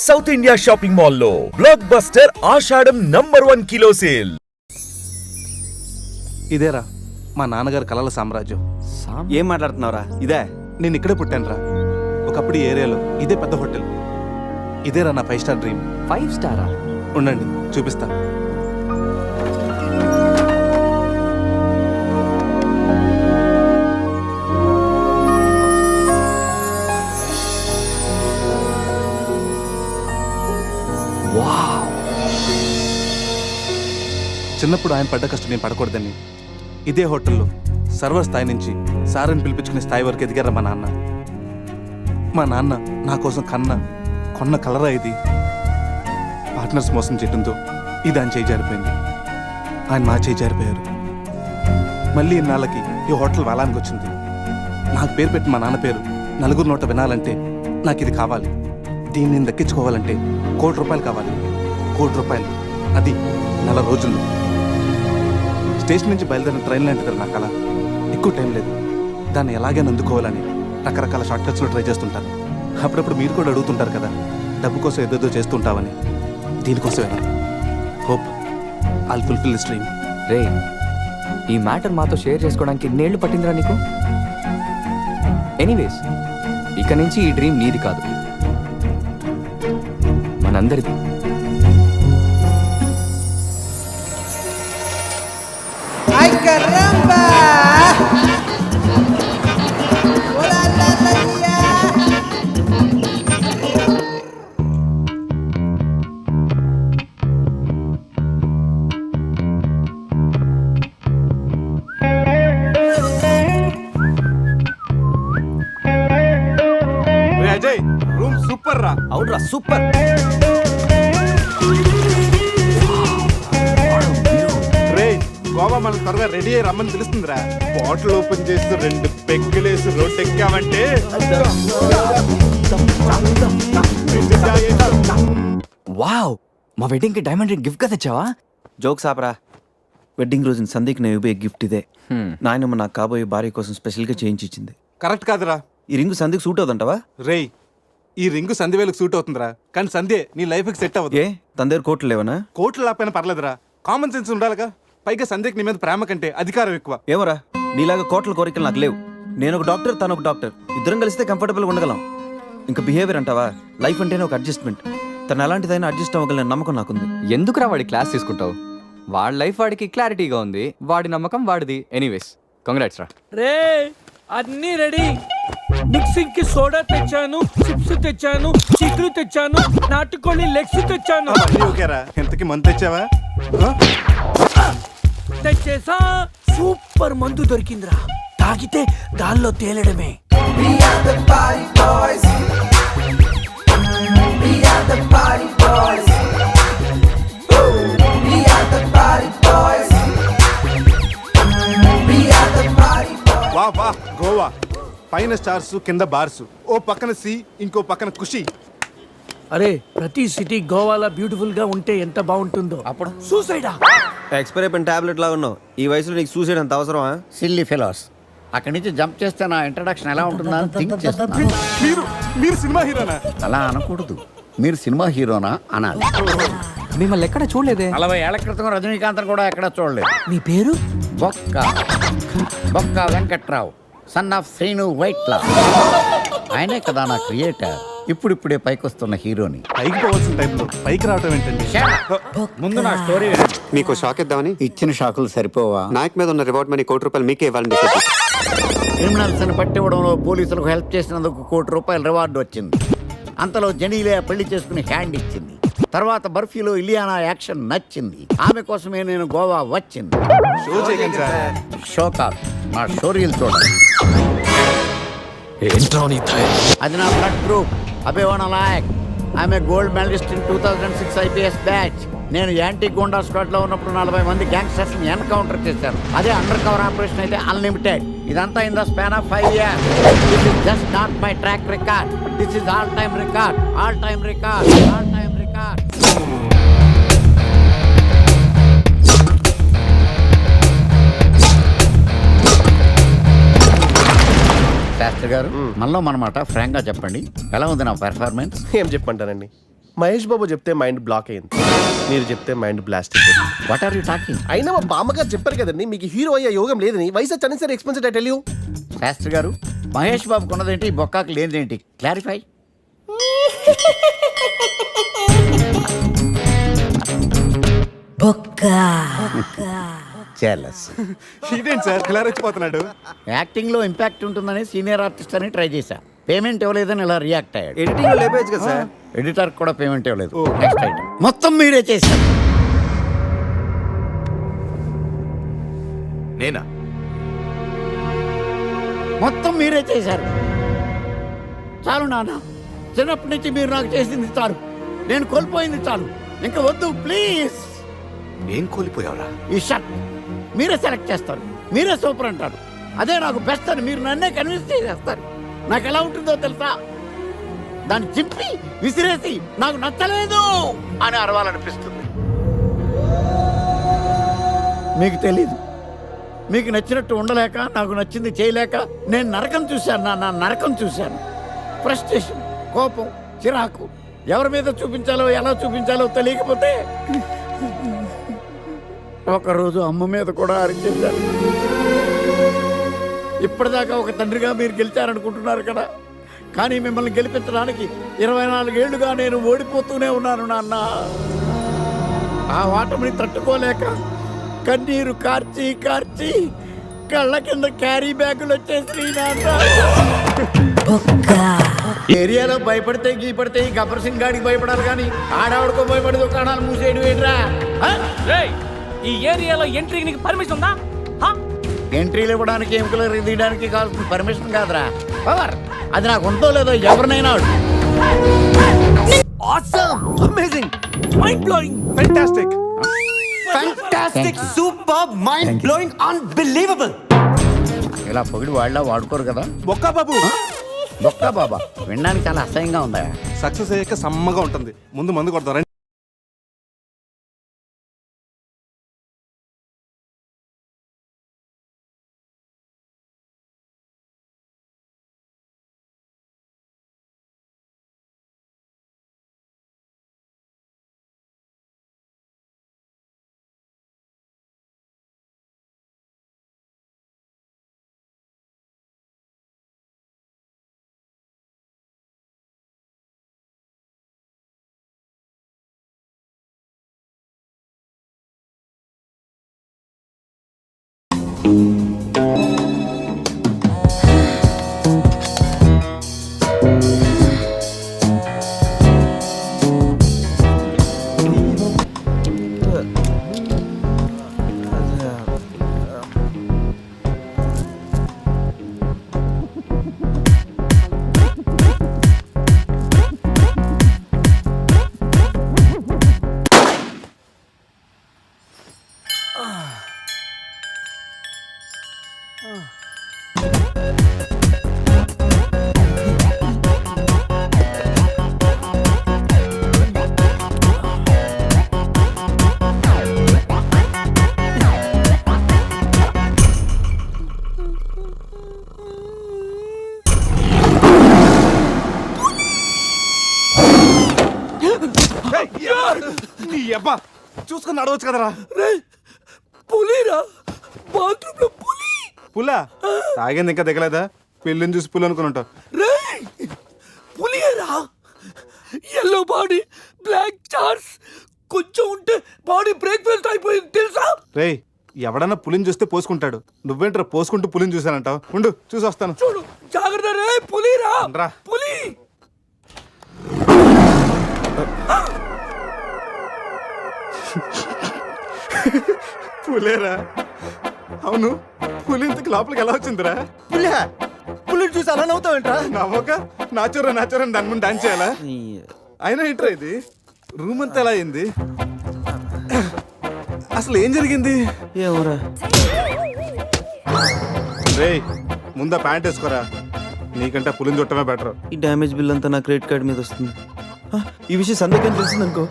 South India shopping మాల్లో block buster ఆషాఢం #1 kilo sale. ఇదేరా మా నాన్నగారి కలల సామ్రాజ్యం. ఏం మాట్లాడుతున్నావురా? ఇదే నేను ఇక్కడే పుట్టానురా. ఒకప్పుడు ఈ ఏరియాలో ఇదే పెద్ద హోటల్. ఇదేరా నా 5 స్టార్ డ్రీమ్. 5 స్టారా? ఉండండి చూపిస్తా. చిన్నప్పుడు ఆయన పడ్డ కష్టం నేను పడకూడదని ఇదే హోటల్లో సర్వర్ స్థాయి నుంచి సారని పిలిపించుకునే స్థాయి వరకు ఎదిగారా మా నాన్న. మా నాన్న నా కోసం కొన్న కలరా ఇది. పార్ట్నర్స్ మోసం చేయడంతో ఇది ఆయన చేయి జారిపోయింది. ఆయన నా చేయి జారిపోయారు. మళ్ళీ ఇన్నాళ్ళకి ఈ హోటల్ వేలానికి వచ్చింది. నాకు పేరు పెట్టి మా నాన్న పేరు నలుగురు నోట వినాలంటే నాకు ఇది కావాలి. దీన్ని నేను దక్కించుకోవాలంటే ₹1,00,00,000 కావాలి. ₹1,00,00,000 అది 4 రోజుల్లో. స్టేషన్ నుంచి బయలుదేరిన ట్రైన్ లాంటిది నా కళ. ఎక్కువ టైం లేదు. దాన్ని ఎలాగైనా అందుకోవాలని రకరకాల షార్ట్ కట్స్లో ట్రై చేస్తుంటాను. అప్పుడప్పుడు మీరు కూడా అడుగుతుంటారు కదా, డబ్బు కోసం ఏదేదో చేస్తుంటావని. దీనికోసమేనా? Hope I'll fulfil this dream. రే, ఈ మ్యాటర్ మాతో షేర్ చేసుకోవడానికి ఎన్నేళ్ళు పట్టిందిరా నీకు? ఎనీవేస్, ఇక నుంచి ఈ డ్రీమ్ నీది కాదు, మనందరిది. ¡Ay, caramba! ¡Hola, la tía! Ajay, room super రా. అవునరా, సూపర్. గోవా మనం త్వరగా రెడీ అయ్యి రమ్మని తెలుస్తుందిరా. బాటిల్ ఓపెన్ చేసి 2 పెగ్గులేసి రోడ్ ఎక్కామంటే వావ్, మా వెడ్డింగ్ కి డైమండ్ రింగ్ గిఫ్ట్ గా తెచ్చావా? జోక్స్ ఆపరా. వెడ్డింగ్ రోజున సందీక్ నేను ఇవ్వే గిఫ్ట్ ఇదే. నాయనమ్మ నాకు కాబోయే భార్య కోసం స్పెషల్గా చేయించి ఇచ్చింది. కరెక్ట్ కాదురా. ఈ రింగు సందీక్ సూట్ అవుతుంటావా? రేయ్, ఈ రింగు సంధ్యవేలకు సూట్ అవుతుందిరా, కానీ సంధ్య నీ లైఫ్కి సెట్ అవ్వదు. ఏ తన దగ్గర కోట్లు లేవనా? కోట్లు లేకపోయినా పర్లేదురా, కామన్ సెన్స్ ఉండాలిగా. పైగా సంధ్యకి నీ మీద ప్రేమ కంటే అధికారం ఎక్కువ. ఏమరా, నీలాగా కోట్ల కోరికలు నాకు లేవు. నేను ఒక డాక్టర్, తను ఒక డాక్టర్. ఇద్దరం కలిస్తే కంఫర్టబుల్గా ఉండగలం. ఇంకా బిహేవియర్ అంటావా? లైఫ్ అంటేనే ఒక అడ్జస్ట్మెంట్. తను ఎలాంటిదైనా అడ్జస్ట్ అవ్వగలని నమ్మకం నాకుంది. ఎందుకురా వాడి క్లాస్ తీసుకుంటావు? వాడి లైఫ్ వాడికి క్లారిటీగా ఉంది, వాడి నమ్మకం వాడిది. ఎనీవేస్, కంగ్రాట్స్ రా. రే, అన్నీ రెడీ. మిక్సింగ్ కి సోడా తెచ్చాను, చిప్స్ తెచ్చాను, చిగురు తెచ్చాను, నాటుకోళ్ళి లెగ్స్ తెచ్చాను. ఓకేరా, ఎంతకి మందు తెచ్చావా? తెచ్చేసా. సూపర్ మందు దొరికిందిరా, తాగితే గాల్లో తేలడమే. వా వా, గోవా పైన స్టార్స్, కింద బార్స్. ఓ పక్కన సీ, ఇంకో పక్కన ఖుషి. అరే, ప్రతి సిటీ గోవాలో బ్యూటిఫుల్ గా ఉంటే ఎంత బాగుంటుందో. అప్పుడు సూసైడా? ఎక్స్పైర్ అయిపోయిన టాబ్లెట్ లా ఉన్నావు. ఈ వయసులో నీకు సూసైడ్ అంత అవసరమా? Silly fellows. అక్కడి నుంచి జంప్ చేస్తే నా ఇంట్రడక్షన్ ఎలా ఉంటుందా అని థింక్ చేస్తున్నాను. మీరు సినిమా హీరోనా? అలా అనకూడదు, మీరు సినిమా హీరోనా అనాలి. మిమ్మల్ని ఎక్కడ చూడలేదే. 40 ఏళ్ల క్రితం రజనీకాంత్ కూడా ఎక్కడ చూడలేదు. మీ పేరు? బొక్క వెంకట్రావు, సన్ ఆఫ్ శ్రీను వైట్లా. ఆయనే కదా నా క్రియేటర్. ఇప్పుడిప్పుడే పైకి వస్తున్న హీరోని. పైకి పోవాల్సిన టైంలో పైకి రావటం ఏంటండి? ముందు నా స్టోరీ మీకు షాక్ ఇద్దామని. ఇచ్చిన షాకులు సరిపోవా? నాయక్ మీద ఉన్న రివార్డ్ మనీ ₹1,00,00,000 మీకే ఇవ్వాలని డిసైడ్. క్రిమినల్స్ ని పట్టివ్వడంలో పోలీసులకు హెల్ప్ చేసినందుకు ₹1,00,00,000 రివార్డు వచ్చింది. అంతలో జెనీలే పెళ్లి చేసుకుని హ్యాండ్ ఇచ్చింది. తర్వాత బర్ఫీలో ఇలియానా యాక్షన్ నచ్చింది. ఆమె కోసమే నేను గోవా వచ్చింది. షో కాదు, నా స్టోరీలు చూడండి. అది నా బ్లడ్ గ్రూప్, అభివాణ నాయక్. ఆమె gold medallist in 2006 IPS batch. నేను యాంటీ గోండా స్క్వాడ్ లో ఉన్నప్పుడు 40 మంది గ్యాంగ్స్టర్స్ ని ఎన్కౌంటర్ చేశాను. అదే అండర్ కవర్ ఆపరేషన్ అయితే అన్లిమిటెడ్. ఇదంతా in the span of 5 years. This is just not my track record, this is all time record. Shastri garu, మనలో మనమాట ఫ్రాంక్ గా చెప్పండి, ఎలా ఉంది నా పెర్ఫార్మెన్స్? ఏం చెప్పంటానండి, మహేష్ బాబు చెప్తే మైండ్ బ్లాక్ అయింది, మీరు చెప్తే మైండ్ బ్లాస్ట్ అయిపోయింది. What are you talking? అయినా మా బామ్మగారు చెప్పారు కదండి మీకు హీరో అయ్యే యోగం లేదని. వయసు సరే expensive I tell you. Shastri garu, Mahesh Babu కొన్నదేంటి, బొక్కాకి లేనిదేంటి? Clarify. చెల్లస్. ఇదేంటి సార్ ఇలా రెచ్చిపోతున్నాడు? యాక్టింగ్ లో ఇంపాక్ట్ ఉంటుందని సీనియర్ ఆర్టిస్ట్ అని ట్రై చేశా. పేమెంట్ ఇవ్వలేదని ఇలా రియాక్ట్ అయ్యాడు. ఎడిటింగ్ లో లేపేయచ్చు కదా సార్. ఎడిటర్ కూడా పేమెంట్ ఇవ్వలేదు. నెక్స్ట్ ఐటమ్ మొత్తం మీరే చేశారు. నేనా? మొత్తం మీరే చేశారు. చాలు నాన్న, చిన్నప్పటి నుంచి మీరు నాకు చేసింది చాలు, నేను కోల్పోయింది చాలు, ఇంకా వద్దు ప్లీజ్. ఏం కోల్పోయావురా? ఈ షర్ట్ మీరే సెలెక్ట్ చేస్తారు, మీరే సూపర్ అంటారు, అదే నాకు బెస్ట్ అని మీరు నన్నే కన్విన్స్ చేసేస్తారు. నాకు ఎలా ఉంటుందో తెలుసా? దాన్ని చింపి విసిరేసి నాకు నచ్చలేదు అని అరవాలనిపిస్తుంది. మీకు తెలీదు, మీకు నచ్చినట్టు ఉండలేక, నాకు నచ్చింది చేయలేక నేను నరకం చూశాను. నా నరకం చూశాను. ఫ్రస్ట్రేషన్, కోపం, చిరాకు, ఎవరి మీద చూపించాలో ఎలా చూపించాలో తెలియకపోతే ఒకరోజు అమ్మ మీద కూడా అరిచేశాను. ఇప్పటిదాకా ఒక తండ్రిగా మీరు గెలిచారనుకుంటున్నారు కదా, కానీ మిమ్మల్ని గెలిపించడానికి 24 ఏళ్లుగా నేను ఓడిపోతూనే ఉన్నాను నాన్న. ఆ ఓటమిని తట్టుకోలేక కన్నీరు కార్చి కార్చి కళ్ళ కింద క్యారీ బ్యాగులు వచ్చేసి నాన్న. ఏరియాలో భయపడితే గీపడితే ఈ గబ్బర్ సింగ్ గాడికి భయపడాలి కానీ ఆడవాడికో భయపడి దుకాణాలు మూసేయడం ఏంట్రా? ఈ ఏరియాలో ఎంట్రీకి నీకు పర్మిషన్ ఉందా? ఎంట్రీలు ఇవ్వడానికి, ఎముకలు తీయడానికి కావాల్సిన పర్మిషన్ కాదురా, పవర్. అది నాకు ఉందో లేదో ఎవరినైనా amazing, mind blowing, fantastic, fantastic, super, mind blowing, unbelievable. ఇలా పొగిడి వాళ్ళ వాడుకోరు కదా. బొక్కా బాబు. బొక్కా బాబా వినడానికి చాలా అసహ్యంగా ఉందా? సక్సెస్ అయ్యాక సమ్మగా ఉంటుంది. ముందు మందు కొడతారా? నీ అబ్బా చూసుకుని నడవచ్చు కదరా. పులిరా, బాత్రూమ్ లో పులి. పులా తాగింది ఇంకా దిగలేదా? పెళ్ళిని చూసి పులి అనుకుని ఉంటావు. పులిరా, ఎల్లో బాడీ, బ్లాక్ చార్స్, కొంచెం ఉంటే బాడీ బ్రేక్ఫాస్ట్ అయిపోయింది తెలుసా? రేయ్, ఎవడన్నా పులిని చూస్తే పోసుకుంటాడు, నువ్వేంట్రా పోసుకుంటూ పులిని చూసానంటావు? ఉండు చూసి వస్తాను. చూడు జాగ్రత్త రే, పులిరా, రా. పులి. పులేరా? అవును, పులి ఇంతకు లోపలికి ఎలా వచ్చిందిరా? పులి చూసి అలా నవ్వుతావేంట్రా? నవ్వక నాచురా నాచురా దాని ముందు డాన్స్ చేయాలా? అయినా ఏంట్రా ఇది? రూమ్ అంతా ఎలా అయింది? అసలు ఏం జరిగింది? ఏమోరా. రేయ్, ముందా ప్యాంట్ వేసుకోరా, నీకంటే పులిని చుట్టమే బెటర్. ఈ డ్యామేజ్ బిల్ అంతా నా క్రెడిట్ కార్డ్ మీద వస్తుంది. ఈ విషయం సందేహం తెలిసింది అనుకో.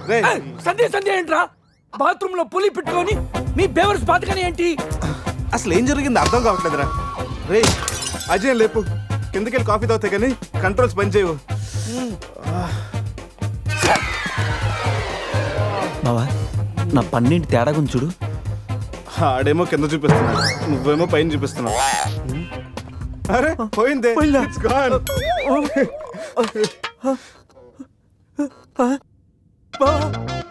సంధ్య ఏంట్రా? బాత్రూమ్ లో పులి పెట్టుకొని మీ బేవర్స్ బాతకని ఏంటి? అసలు ఏం జరిగింది అర్థం కావట్లేదురా. రేయ్ అజయ్ లేపు, కిందకెళ్ళి కాఫీ తాగుతాయి కానీ కంట్రోల్స్ పని చేయవు. బావా నా పన్నింటి తేడా గురించి చూడు. ఆడేమో కింద చూపిస్తున్నాడు, నువ్వేమో పైన చూపిస్తున్నావు. అరే పోయిందే. It's gone.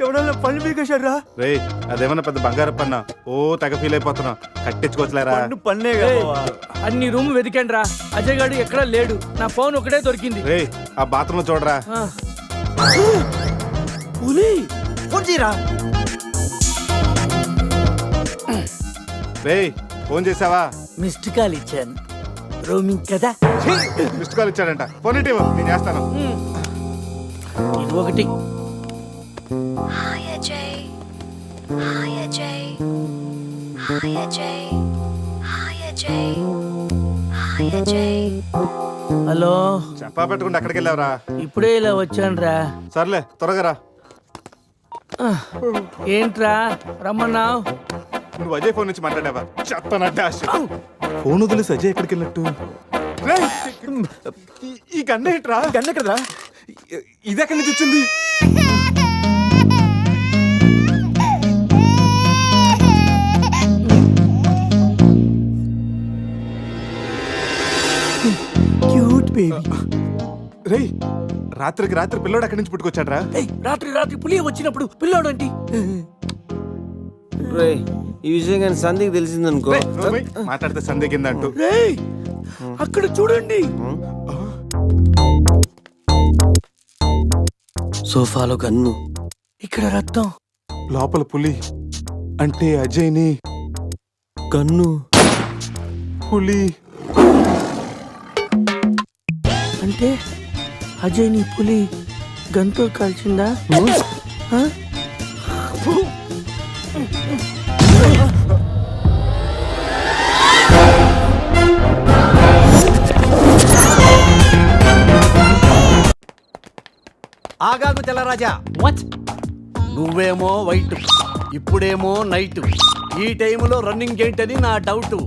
ఎవడన్నా పళ్ళు పీకేశాడ్రా? రేయ్ అదేమన్నా పెద్ద బంగారు పన్న, ఓ తెగ ఫీల్ అయిపోతున్నావు. కట్టించుకోవచ్చులేరా? పన్నే ఏయ్, అన్ని రూమ్ వెతికండి రా, అజయ్ గాడు ఎక్కడా లేడు. నా ఫోన్ ఒకటే దొరికింది. రేయ్ ఆ బాత్రూమ్ చూడరా. ఆ. పులి ఫోన్ చేయరా. రేయ్ ఫోన్ చేసావా? మిస్డ్ కాల్ ఇచ్చాను, రోమింగ్ కదా. మిస్డ్ కాల్ ఇచ్చాడంట. ఫోన్ ఇటు ఇవ్వు, నేను చేస్తాను. ఇది ఒకటి. Hi Ajay. Hi Ajay. Hi Ajay. Hi Ajay. Hi Ajay. Hello, చెప్పా పెట్టకుండా అక్కడికి వెళ్ళావరా? ఇప్పుడే ఇలా వచ్చాను రా. సర్లే త్వరగా రా. ఏంట్రా రమ్మన్నావు? నువ్వు అజయ్ ఫోన్ నుంచి మాట్లాడావా? చెప్తానంటే ఫోన్ వదిలేసి అజయ్ ఎక్కడికి వెళ్ళట్టు? రేయ్, ఈ గన్న ఏంట్రా? గన్న కదరా. ఇది ఎక్కడి నుంచి వచ్చింది? Cute baby. రేయ్ రాత్రికి రాత్రి పిల్లోడు అక్కడి నుంచి పుట్టుకొచ్చాడ్రా? రాత్రి రాత్రి పులి వచ్చినప్పుడు పిల్లోడు అంటే రే ఈ విషయం కానీ సంధికి తెలిసిందనుకో. రేయ్, నువ్వు పోయి మాట్లాడితే సందేహిందంటూ. రేయ్ అక్కడ చూడండి. సోఫాలో గన్ను, ఇక్కడ రక్తం. లోపల పులి అంటే అజయ్ని గన్ను, పులి. అంటే అజయ్ నీ పులి గంతో కాల్చిందా? ఆ? ఆగాగు తెల్లరాజా. వాట్? నువ్వేమో వైట్, ఇప్పుడేమో నైట్. ఈ టైంలో రన్నింగ్ ఏంటని నా doubt.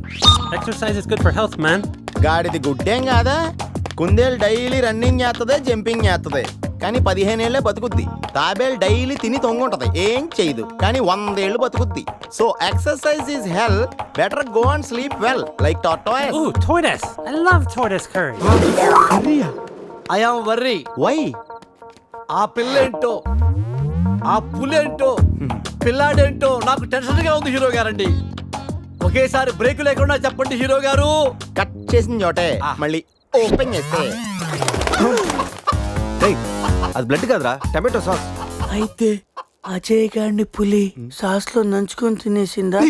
Exercise is good for health man. గాడిది గుడ్డేం కాదా, కుందేలు డైలీ రన్నింగ్ చేస్తుంది, జంపింగ్ చేస్తుంది, కానీ 15 ఏళ్లే బతుకుద్ది. తాబేలు డైలీ తిని తొంగుంటది, ఏం చేయదు, కానీ 100 ఏళ్ళు బతుకుద్ది. So exercise is hell, better go and sleep well like tortoise. Oh tortoise. I love tortoise curry. I am worry. Why? ఆ పిల్లేంటో, ఆ పులేంటో, పిల్లాడేంటో నాకు టెన్షన్ గా ఉంది హీరో గారండి. ఒకేసారి బ్రేక్ లేకుండా చెప్పండి హీరో గారు. కట్ చేసిన చోటే మళ్ళీ ఓపెన్ చేస్తే. రేయ్ అది బ్లడ్ కదరా, టమాటో సాస్. అయితే అజయ్ గారిని పులి సాస్ లో నంచుకొని తినేసిందా?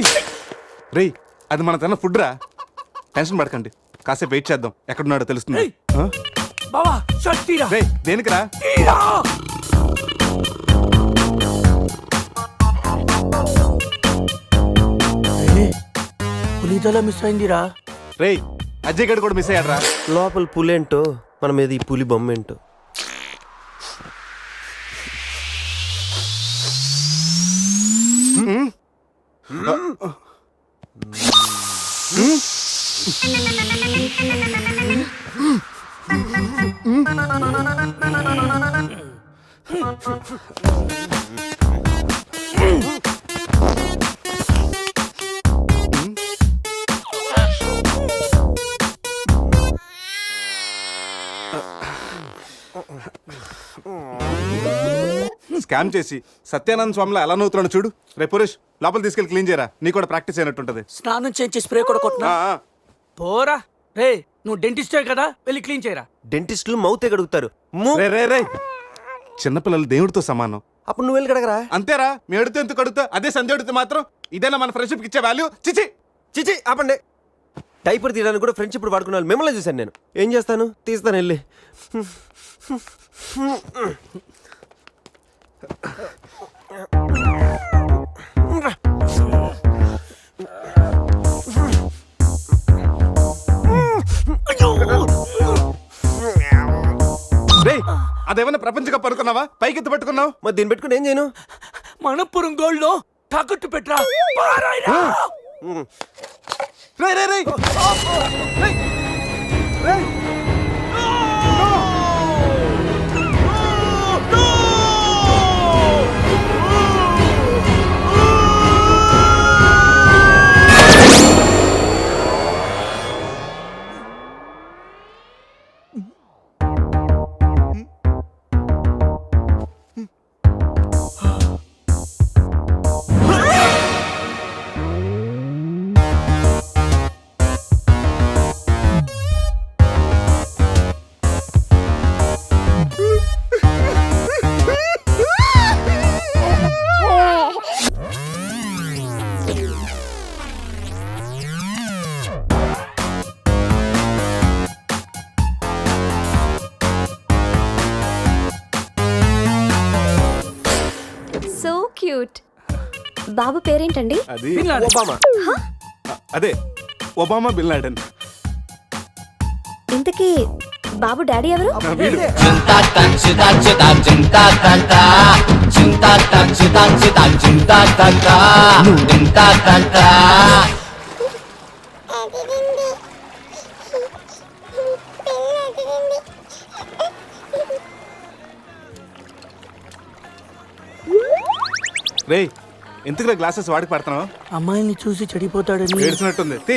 రేయ్ అది మన తన ఫుడ్ రా. టెన్షన్ పడకండి, కాసేపు వెయిట్ చేద్దాం, ఎక్కడున్నాడో తెలుస్తుంది. ఆ? బావా షర్ట్ తీరా. రేయ్ దేనికిరా? తీరా. పులిదల మిస్ అయిందిరా. రేయ్ అజయ్ గడు కూడా మిస్ అయ్యాడ్రా. లోపల పులేంటో మన మీద ఈ పులి బొమ్మ ఏంటో. స్కామ్ చేసి సత్యానంద స్వామిలో ఎలా నవ్వుతున్నాడు చూడు. రేపు పురేష్ లోపల తీసుకెళ్ళి క్లీన్ చేయరా, నీకు కూడా ప్రాక్టీస్ అయినట్టుంటది. స్నానం చేయించి స్ప్రే కూడా కొట్టినా పోరా. రే నువ్వు డెంటిస్టే కదా, వెళ్ళి క్లీన్ చేయరా. డెంటిస్టులు మౌతే కడుగుతారు. రే రే రే చిన్నపిల్లలు దేవుడితో సమానం. అప్పుడు నువ్వు వెళ్ళి కడగరా. అంతేరా, మీ అడితే ఎందుకు అడుగుతా, అదే సంధ్య అడిగితే మాత్రం ఇదేనా మన ఫ్రెండ్షిప్ ఇచ్చే వాల్యూ? చిచి చిచి ఆపండి. డైపర్ తీయడానికి కూడా ఫ్రెండ్షిప్ వాడుకున్న వాళ్ళు మిమ్మల్ని చూశాను నేను. ఏం చేస్తాను, తీస్తాను వెళ్ళి. రే అదేమన్నా ప్రపంచ కప్ అనుకున్నావా? పైకి ఎత్తు పట్టుకున్నావు. మరి దీన్ని పెట్టుకుని ఏం చేయను? మనపురం గోల్డ్ లో తాకట్టు పెట్టరా. పారాయిరా. రే రే రే రేయ్! రేయ్! క్యూట్ బాబు పేరేంటండి? అది బిన్ లాడెన్. ఒబామా. అదే ఒబామా బిన్ లాడెన్. ఇంతకీ బాబు డాడీ ఎవరు? వీడు. రేయ్ ఎందుకు గ్లాసెస్ వాడికి పడుతున్నావు? అమ్మాయిని చూసి చెడిపోతాడని. ఏడ్చినట్టుంది తీ.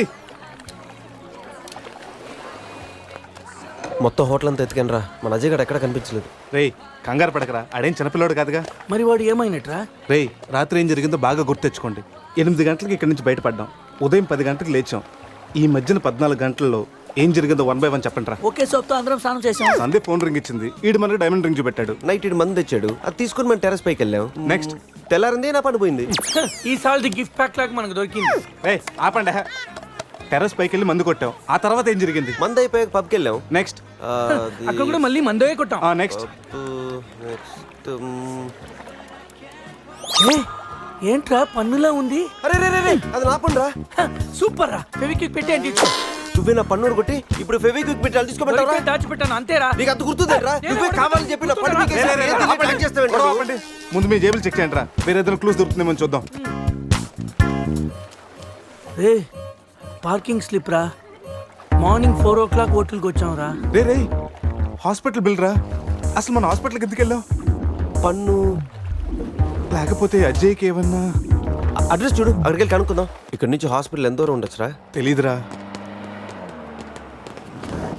మొత్తం హోటల్ అంతా ఎత్తుకాను రా, మన అజయ్ గడ ఎక్కడ కనిపించలేదు. రేయ్ కంగారు పడకరా, ఆడేం చిన్నపిల్లోడు కాదుగా. మరి వాడు ఏమైనట్రా? రేయ్ రాత్రి ఏం జరిగిందో బాగా గుర్తెచ్చుకోండి. 8 గంటలకి ఇక్కడి నుంచి బయటపడ్డాం, ఉదయం 10 గంటలకు లేచాం. ఈ మధ్యన 14 గంటల్లో ఏం జరిగిందో 1 by 1 చెప్పండి రా. ఒకే సోప్తో అందరం స్నానం చేసాం. సందే ఫోన్ రింగ్ ఇచ్చింది, ఈడు మనకి డైమండ్ రింగ్ చూపెట్టాడు. నైట్ ఇటు మంది తెచ్చాడు, అది తీసుకుని మనం టెర్రస్ పైకి వెళ్ళాం. నెక్స్ట్ తెల్లారింది నా పని పోయింది. ఈసారి గిఫ్ట్ ప్యాక్ లాగా మనకు దొరికింది. రేయ్ ఆపండి. టెర్రస్ పైకి వెళ్ళి మందు కొట్టాం, ఆ తర్వాత ఏం జరిగింది? మంది అయిపోయాక పబ్కి వెళ్ళాం. నెక్స్ట్ అక్కడ కూడా మళ్ళీ మందే కొట్టాం. నెక్స్ట్ ఏ, ఏంట్రా పన్నులా ఉంది? అరే రే రే రే, అది నా పని రా. సూపర్ రా, ఫెవిక్విక్ పెట్టి అంటే ఇచ్చు. నువ్వే నా పన్నుడు కొట్టి ఇప్పుడు ఫెవిక్విక్ పెట్టాలి తీసుకోమంటారా? దొరికితే దాచిపెట్టాను అంతేరా. నీకు అంత గుర్తుందేట్రా? నువ్వే కావాలని చెప్పి నా పన్ను పీకేసి ఏం తెలియదు ప్లాన్ చేస్తావేంట్రా? ఆపండి. ముందు మీ జేబులు చెక్ చేయండి రా, వేరే ఏదైనా క్లూస్ దొరుకుతుందేమో చూద్దాం. రే పార్కింగ్ స్లిప్ రా, మార్నింగ్ 4 o'clock హోటల్కి వచ్చాం రా. రే రే హాస్పిటల్ బిల్ రా. అసలు మన హాస్పిటల్కి ఎందుకు వెళ్ళాం? పన్ను లేకపోతే అజయ్కి ఏమన్నా అడ్రస్ చూడు, అక్కడికి వెళ్ళి కనుక్కుందాం. ఇక్కడ నుంచి హాస్పిటల్ ఎంత దూరం ఉండొచ్చురా? తెలీదురా.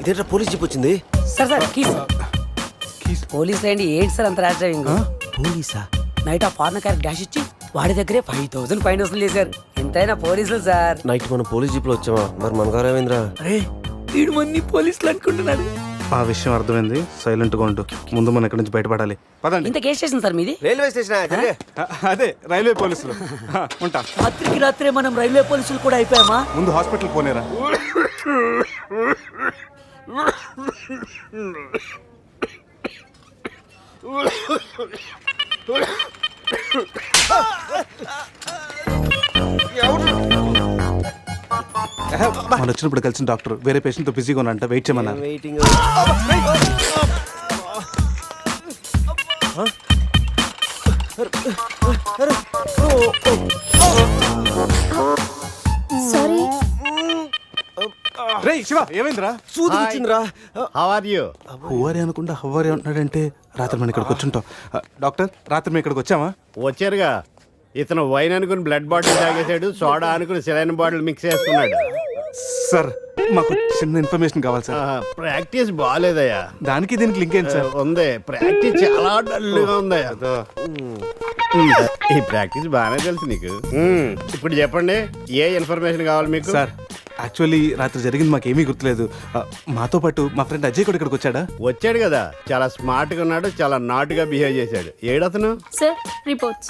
ఇదేంట్రా పోలీస్ జీప్ వచ్చింది? సార్ సార్ పోలీస్ రండి. ఏంటి సార్ అంత ర్యాష్ డ్రైవింగ్? పోలీసా? నైట్ ఆ ఫారెన్ కార్ డాష్ ఇచ్చి వాడి దగ్గరే 5,000 ఫైన్ వసూలు చేశారు. ఎంతైనా పోలీసులు సార్. నైట్ మనం పోలీస్ జీప్ లో వచ్చామా? మరి మన గారు ఏమైందిరా? రే వీడు మన్ని పోలీసులు అనుకుంటున్నాడు. ఆ విషయం అర్థమైంది, సైలెంట్ గా ఉంటూ ముందు మనం ఇక్కడి నుంచి బయటపడాలి. పదండి. ఇంత కేసు స్టేషన్ సార్ మీది? Railway station. అదే రైల్వే పోలీసులు. ఉంటా. రాత్రికి రాత్రే మనం రైల్వే పోలీసులు కూడా అయిపోయామా? ముందు హాస్పిటల్ పోనేరా. మనం వచ్చినప్పుడు కలిసిన డాక్టర్ వేరే పేషెంట్ తో బిజీగా ఉన్నంట, వెయిట్ చేయమన్నారు. వెయిటింగ్. సారీ. రేయ్ శివ ఏమైందిరా? సూది వచ్చిందిరా. How are you? హువారి అనుకుంటా హువారి అంటున్నాడంటే రాత్రి మనం ఇక్కడికి వచ్చుంటాం. డాక్టర్ రాత్రి మేము ఇక్కడికి వచ్చామా? వచ్చారుగా. ఇతను వైన్ అనుకుని బ్లడ్ బాటిల్ తాగేశాడు, సోడా అనుకుని సెలైన్ బాటిల్ మిక్స్ చేసుకున్నాడు. సార్ మాకు చిన్న ఇన్ఫర్మేషన్ కావాలి సార్. ప్రాక్టీస్ బాగాలేదయ్యా. దానికి దీనికి లింక్ ఏంటి సార్? ఉంది, ప్రాక్టీస్ చాలా డల్గా ఉందయ్యా. ఈ ప్రాక్టీస్ బాగానే తెలుసు నీకు. ఇప్పుడు చెప్పండి, ఏ ఇన్ఫర్మేషన్ కావాలి మీకు? సార్ యాక్చువల్లీ రాత్రి జరిగింది మాకేమీ గుర్తులేదు. మాతో పాటు మా ఫ్రెండ్ అజయ్ కూడా ఇక్కడికి వచ్చాడా? వచ్చాడు కదా, చాలా స్మార్ట్ గా ఉన్నాడు, చాలా నాటుగా బిహేవ్ చేశాడు. ఏడతను? Sir reports.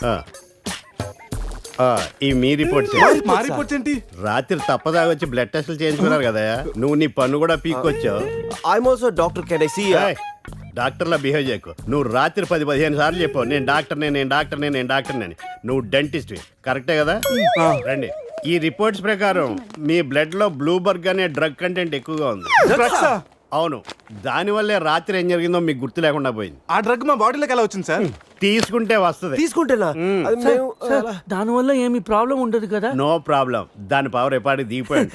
ఈ మీ రిపోర్ట్స్. మా రిపోర్ట్స్ ఏంటి? రాత్రి తప్పదాగా వచ్చి బ్లడ్ టెస్టులు చేయించుకున్నారు కదా, నువ్వు నీ పన్ను కూడా పీక్కొచ్చావు. I'm also doctor. Can I see? డాక్టర్లా బిహేవ్ చేయకు. నువ్వు రాత్రి 10-15 సార్లు చెప్పావు నేను డాక్టర్నే, నేను డాక్టర్నే, నేను డాక్టర్నే అని. నువ్వు డెంటిస్ట్, కరెక్టే కదా? రండి. ఈ రిపోర్ట్స్ ప్రకారం మీ బ్లడ్ లో బ్లూబర్గ్ అనే డ్రగ్ కంటెంట్ ఎక్కువగా ఉంది. అవును, దానివల్లే రాత్రి ఏం జరిగిందో మీకు గుర్తు లేకుండా పోయింది. ఆ డ్రగ్ మా బాడీలోకి ఎలా వచ్చింది సార్? తీసుకుంటే వస్తుంది. తీసుకుంటేనా? అది మేము దానివల్ల ఏమి ప్రాబ్లం ఉండదు కదా? No problem. దాని పవర్ ఎప్పటికి దిగిపోయింది.